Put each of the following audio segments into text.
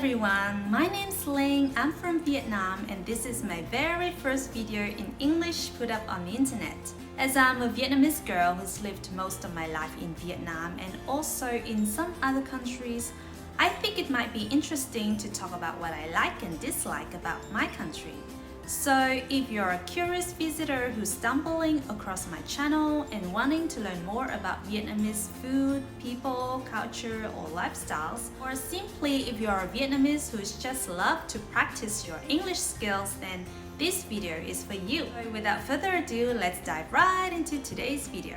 everyone, my name's Linh, I'm from Vietnam and this is my very first video in English put up on the internet. As I'm a Vietnamese girl who's lived most of my life in Vietnam and also in some other countries, I think it might be interesting to talk about what I like and dislike about my country. So if you're a curious visitor who's stumbling across my channel and wanting to learn more about Vietnamese food, people, culture or lifestyles, or simply if you're a Vietnamese who's just love to practice your English skills, then this video is for you. So without further ado, let's dive right into today's video.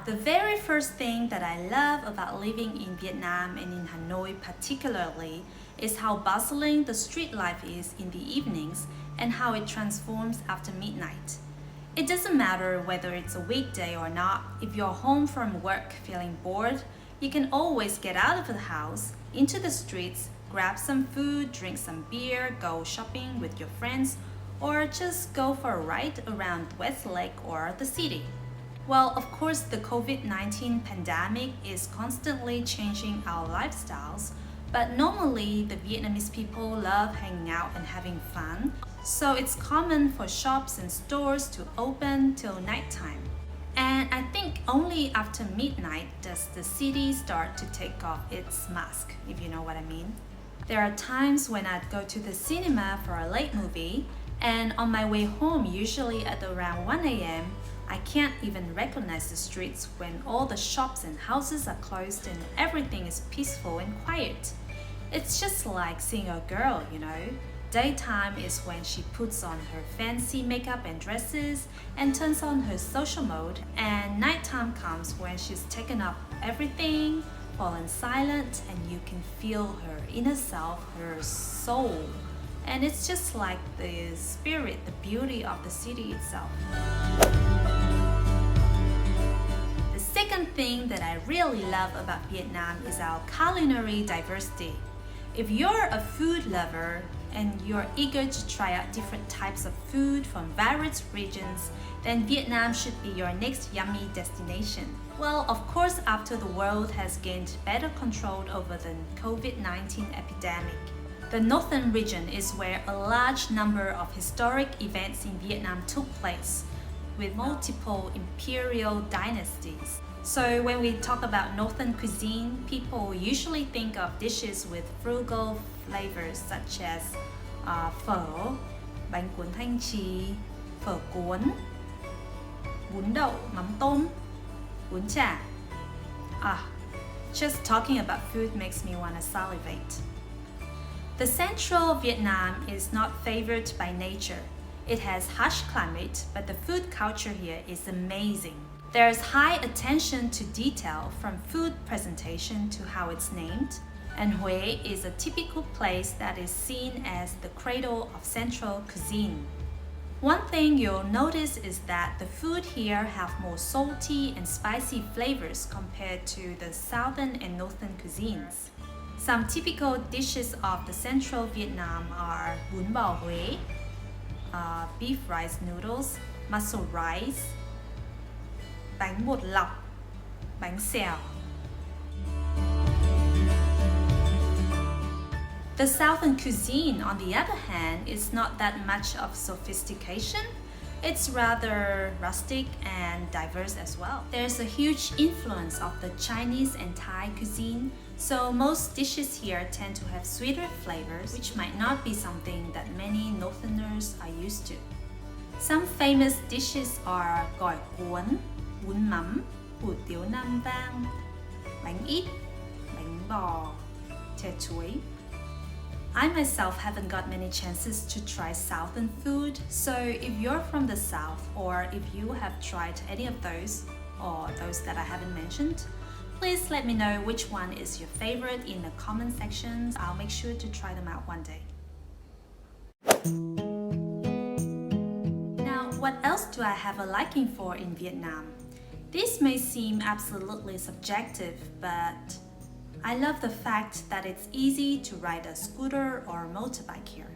The very first thing that I love about living in Vietnam and in Hanoi particularly is how bustling the street life is in the evenings and how it transforms after midnight. It doesn't matter whether it's a weekday or not, if you're home from work feeling bored, you can always get out of the house, into the streets, grab some food, drink some beer, go shopping with your friends, or just go for a ride around West Lake or the city. Well, of course, the COVID-19 pandemic is constantly changing our lifestyles, but normally the Vietnamese people love hanging out and having fun, so it's common for shops and stores to open till nighttime. And I think only after midnight does the city start to take off its mask, if you know what I mean. There are times when I'd go to the cinema for a late movie, and on my way home, usually at around 1 a.m., I can't even recognize the streets when all the shops and houses are closed and everything is peaceful and quiet. It's just like seeing a girl, you know. Daytime is when she puts on her fancy makeup and dresses and turns on her social mode, and nighttime comes when she's taken up everything, fallen silent, and you can feel her inner self, her soul. And it's just like the spirit, the beauty of the city itself. The second thing that I really love about Vietnam is our culinary diversity. If you're a food lover and you're eager to try out different types of food from various regions, then Vietnam should be your next yummy destination. Well, of course, after the world has gained better control over the COVID-19 epidemic, the northern region is where a large number of historic events in Vietnam took place, with multiple imperial dynasties. So when we talk about northern cuisine, people usually think of dishes with frugal flavors such as phở, bánh cuốn thanh trì, phở cuốn, bún đậu mắm tôm, bún chả. Just talking about food makes me want to salivate. The central Vietnam is not favored by nature. It has harsh climate, but the food culture here is amazing. There's high attention to detail from food presentation to how it's named, and Hue is a typical place that is seen as the cradle of central cuisine. One thing you'll notice is that the food here have more salty and spicy flavors compared to the southern and northern cuisines. Some typical dishes of the central Vietnam are bún bò Huế, beef rice noodles, mussel rice, bánh bột lọc, bánh xèo. The southern cuisine, on the other hand, is not that much of sophistication. It's rather rustic and diverse as well. There's a huge influence of the Chinese and Thai cuisine, so most dishes here tend to have sweeter flavors, which might not be something that many northerners are used to. Some famous dishes are gỏi cuốn, bún mắm, hủ tiếu Nam Vang, bánh ít, bánh bò, chè chuối. I myself haven't got many chances to try southern food, so if you're from the south or if you have tried any of those or those that I haven't mentioned, please let me know which one is your favorite in the comment sections. I'll make sure to try them out one day. Now, what else do I have a liking for in Vietnam? This may seem absolutely subjective, but I love the fact that it's easy to ride a scooter or motorbike here.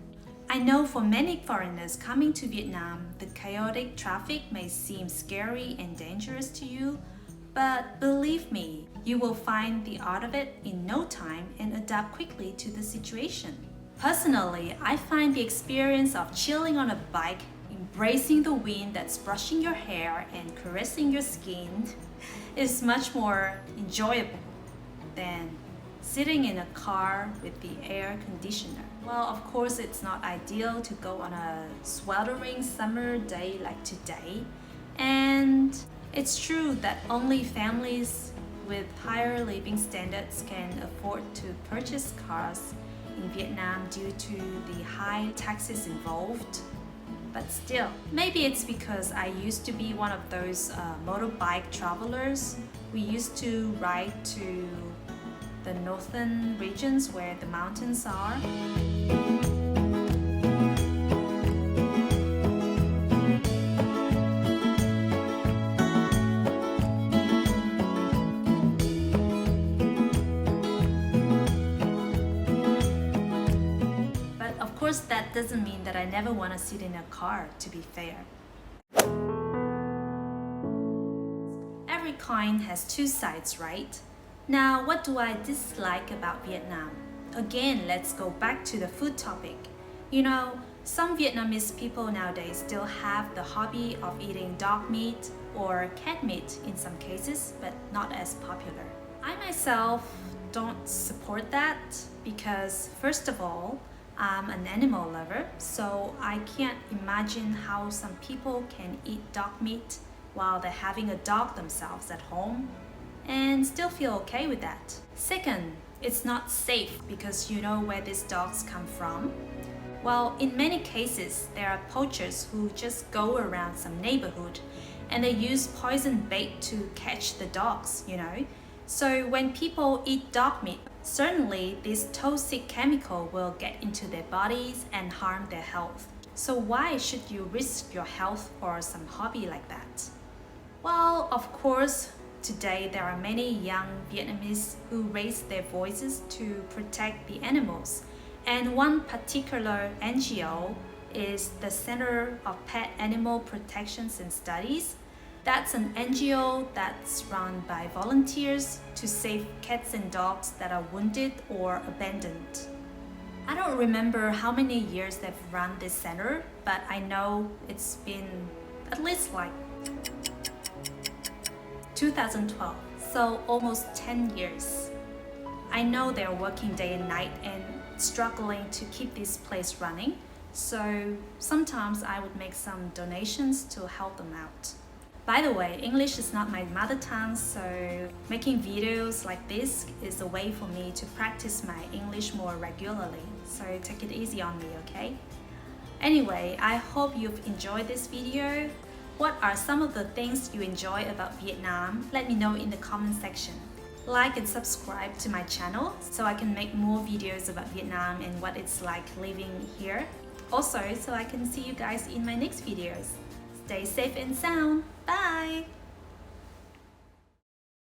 I know for many foreigners coming to Vietnam, the chaotic traffic may seem scary and dangerous to you, But believe me, you will find the art of it in no time and adapt quickly to the situation. Personally, I find the experience of chilling on a bike, embracing the wind that's brushing your hair and caressing your skin is much more enjoyable than sitting in a car with the air conditioner. Well, of course, it's not ideal to go on a sweltering summer day like today. And it's true that only families with higher living standards can afford to purchase cars in Vietnam due to the high taxes involved. But still, maybe it's because I used to be one of those motorbike travelers. We used to ride to the northern regions where the mountains are. But of course, that doesn't mean that I never want to sit in a car, to be fair. Every coin has two sides, right? Now, what do I dislike about Vietnam? Again, let's go back to the food topic. You know, some Vietnamese people nowadays still have the hobby of eating dog meat or cat meat in some cases, but not as popular. I myself don't support that because, first of all, I'm an animal lover, so I can't imagine how some people can eat dog meat while they're having a dog themselves at home and still feel okay with that. Second, it's not safe because you know where these dogs come from. Well, in many cases, there are poachers who just go around some neighborhood and they use poison bait to catch the dogs, you know. So when people eat dog meat, certainly this toxic chemical will get into their bodies and harm their health. So why should you risk your health for some hobby like that? Well, of course, today there are many young Vietnamese who raise their voices to protect the animals. And one particular NGO is the Center of Pet Animal Protections and Studies. That's an NGO that's run by volunteers to save cats and dogs that are wounded or abandoned. I don't remember how many years they've run this center, but I know it's been at least like 2012, so almost 10 years. I know they're working day and night and struggling to keep this place running, so sometimes I would make some donations to help them out. By the way, English is not my mother tongue, so making videos like this is a way for me to practice my English more regularly, so take it easy on me, okay? Anyway, I hope you've enjoyed this video. What are some of the things you enjoy about Vietnam? Let me know in the comment section. Like and subscribe to my channel so I can make more videos about Vietnam and what it's like living here. Also, so I can see you guys in my next videos. Stay safe and sound. Bye!